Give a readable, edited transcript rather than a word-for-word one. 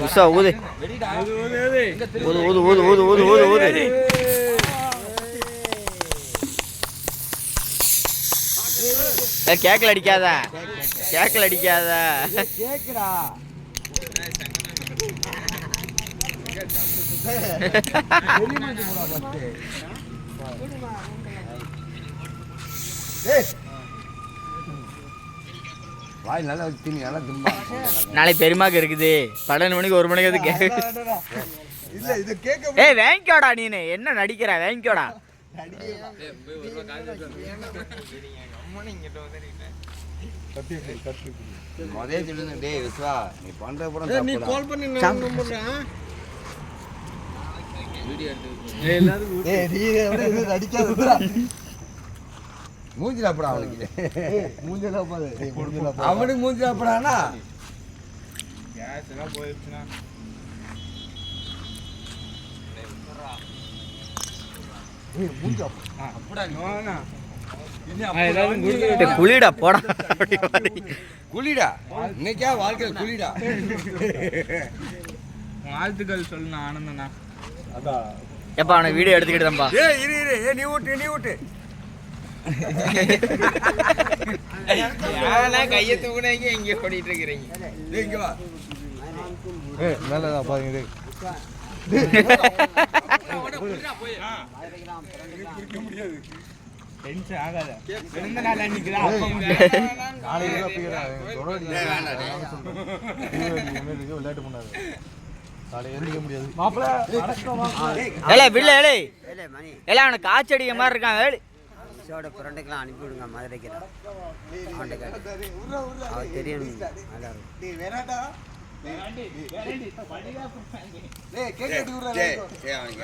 உஷா ஊது ஊது ஊது ஊது ஊது ஊது ஊது ஊது. கேக்கல அடிக்காத, கேக்கல அடிக்காத. நாளைக்கு பெருமாக்கு இருக்குது 12 மணிக்கு 1 மணிக்கு அது கேட்க. ஏய் வாங்கிக்கோடா, நீனு என்ன நடிக்கிற? வாங்கிக்கோடா. மூஞ்சிலாப்படா அவனுக்கு, அவனுக்கு மூஞ்சிலாப்படானா போயிடுச்சுன்னா குளிடா போடா, குளிடா இன்னைக்கா வாழ்க்கையில் குளிடா. வாழ்த்துக்கள் சொல்லணும் ஆனந்தண்ணா. எப்பா அவனுக்கு வீடியோ எடுத்துக்கிட்டு தான்ப்பா. நீ ஊட்டு கையை தூக்குனீங்க எங்க ஓடிட்டு இருக்கிறீங்க. இங்க வா. நல்லதான் பாருங்க. டென்ஷன் ஆகாத. பிறந்த நாள் அன்னைக்கு தான் விளையாட்டு பண்ணாது. அவனுக்கு காய்ச்சடிக்க மாதிரி இருக்கான். ஃப்ரெண்டுக்கெல்லாம் அனுப்பி விடுங்க மதுரைக்கு. அவர் தெரியும்.